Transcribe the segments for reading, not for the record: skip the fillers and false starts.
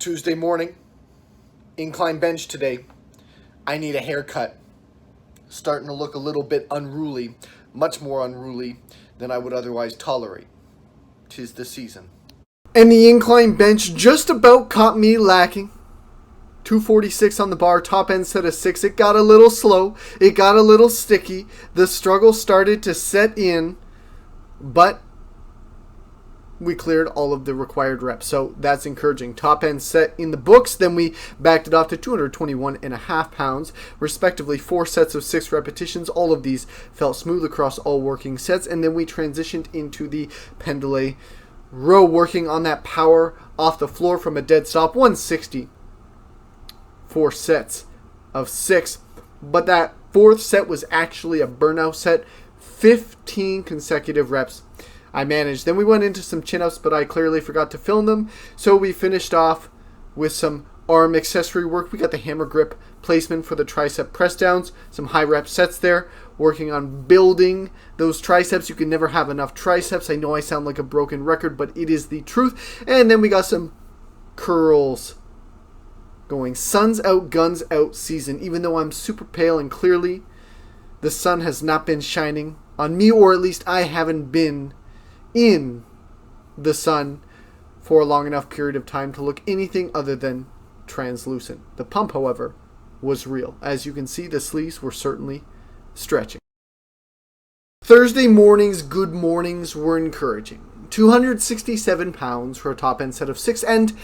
Tuesday morning, incline bench today. I need a haircut. Starting to look a little bit unruly, much more unruly than I would otherwise tolerate. 'Tis the season. And the incline bench just about caught me lacking. 246 on the bar, top end set of 6. It got a little slow. It got a little sticky. The struggle started to set in, but we cleared all of the required reps, so that's encouraging. Top end set in the books, then we backed it off to 221.5 pounds, respectively 4 sets of 6 repetitions. All of these felt smooth across all working sets, and then we transitioned into the Pendlay Row, working on that power off the floor from a dead stop, 160. 4 sets of 6, but that 4th set was actually a burnout set, 15 consecutive reps. I managed. Then we went into some chin-ups, but I clearly forgot to film them. So we finished off with some arm accessory work. We got the hammer grip placement for the tricep press downs, some high rep sets there, working on building those triceps. You can never have enough triceps. I know I sound like a broken record, but it is the truth. And then we got some curls going. Sun's out, guns out season. Even though I'm super pale and clearly the sun has not been shining on me, or at least I haven't been in the sun for a long enough period of time to look anything other than translucent. The pump, however, was real. As you can see, the sleeves were certainly stretching. Thursday morning's good mornings were encouraging. 267 pounds for a top end set of 6, and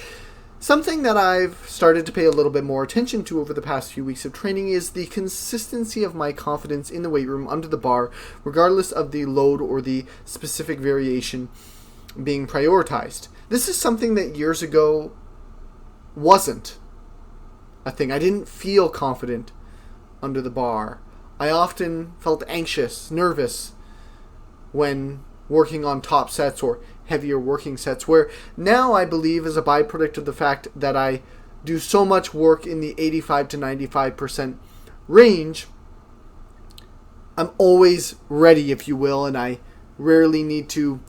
something that I've started to pay a little bit more attention to over the past few weeks of training is the consistency of my confidence in the weight room under the bar, regardless of the load or the specific variation being prioritized. This is something that years ago wasn't a thing. I didn't feel confident under the bar. I often felt anxious, nervous when working on top sets or heavier working sets, where now I believe is a byproduct of the fact that I do so much work in the 85 to 95% range. I'm always ready, if you will, and I rarely need to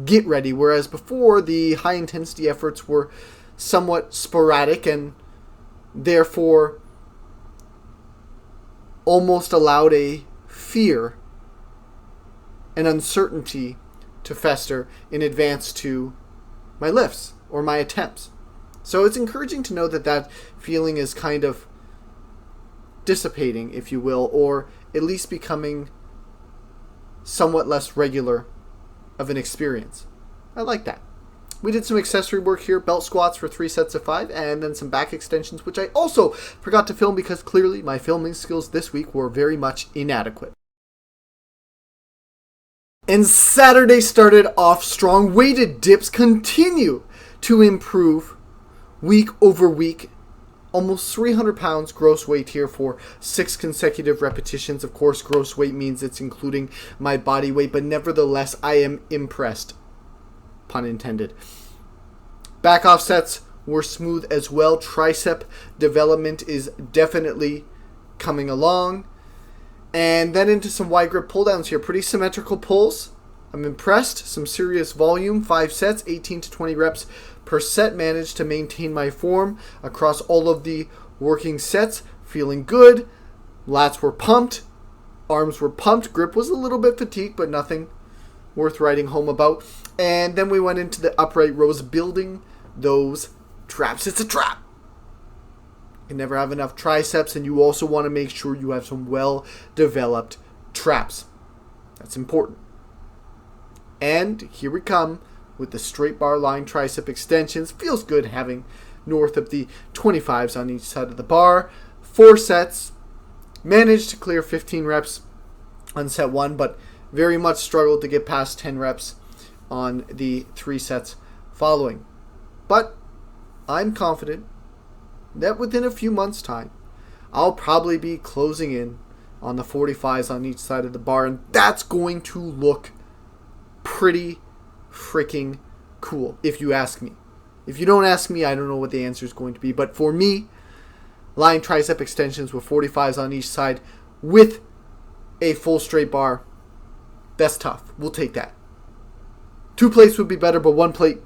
get ready, whereas before the high intensity efforts were somewhat sporadic and therefore almost allowed a fear and uncertainty to fester in advance to my lifts or my attempts. So it's encouraging to know that that feeling is kind of dissipating, if you will, or at least becoming somewhat less regular of an experience. I like that. We did some accessory work here, belt squats for 3 sets of 5, and then some back extensions, which I also forgot to film because clearly my filming skills this week were very much inadequate. And Saturday started off strong. Weighted dips continue to improve week over week. Almost 300 pounds gross weight here for 6 consecutive repetitions. Of course, gross weight means it's including my body weight, but nevertheless, I am impressed. Pun intended. Back offsets were smooth as well. Tricep development is definitely coming along. And then into some wide grip pull downs here. Pretty symmetrical pulls. I'm impressed. Some serious volume. 5 sets, 18 to 20 reps per set. Managed to maintain my form across all of the working sets. Feeling good. Lats were pumped. Arms were pumped. Grip was a little bit fatigued, but nothing worth writing home about. And then we went into the upright rows, building those traps. It's a trap. You can never have enough triceps, and you also want to make sure you have some well-developed traps. That's important. And here we come with the straight bar lying tricep extensions. Feels good having north of the 25s on each side of the bar. 4 sets. Managed to clear 15 reps on set 1, but very much struggled to get past 10 reps on the 3 sets following. But I'm confident that within a few months' time, I'll probably be closing in on the 45s on each side of the bar, and that's going to look pretty freaking cool, if you ask me. If you don't ask me, I don't know what the answer is going to be, but for me, lying tricep extensions with 45s on each side with a full straight bar, that's tough. We'll take that. 2 plates would be better, but 1 plate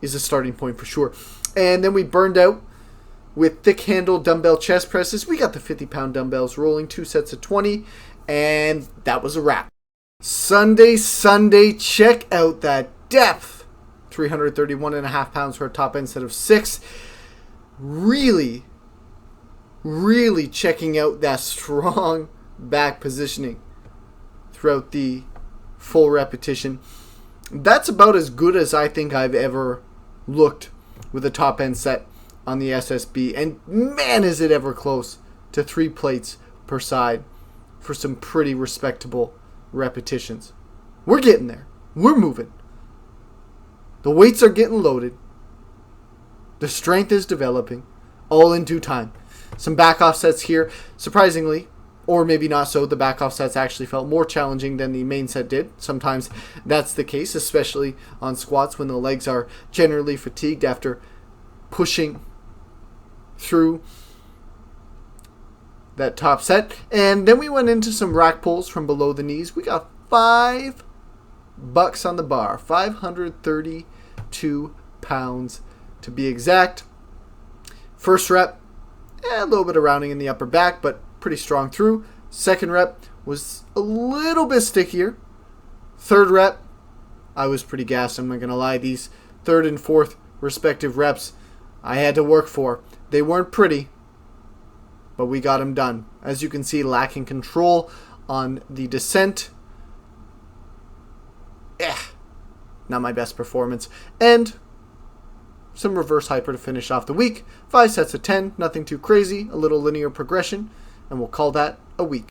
is a starting point for sure. And then we burned out with thick handle dumbbell chest presses. We got the 50-pound dumbbells rolling, 2 sets of 20, and that was a wrap. Sunday, check out that depth. 331.5 pounds for a top end set of 6. Really checking out that strong back positioning throughout the full repetition. That's about as good as I think I've ever looked with a top end set on the SSB. And man, is it ever close to 3 plates per side for some pretty respectable repetitions. We're getting there. We're moving. The weights are getting loaded. The strength is developing, all in due time. Some back offsets here. Surprisingly, or maybe not so, the back offsets actually felt more challenging than the main set did. Sometimes that's the case, especially on squats when the legs are generally fatigued after pushing through that top set. And then we went into some rack pulls from below the knees. We got $5 on the bar, 532 pounds to be exact. First rep, a little bit of rounding in the upper back, but pretty strong through. Second rep was a little bit stickier. Third rep, I was pretty gassed, I'm not going to lie. These third and fourth respective reps I had to work for. They weren't pretty, but we got them done. As you can see, lacking control on the descent. Not my best performance. And some reverse hyper to finish off the week. 5 sets of 10, nothing too crazy, a little linear progression, and we'll call that a week.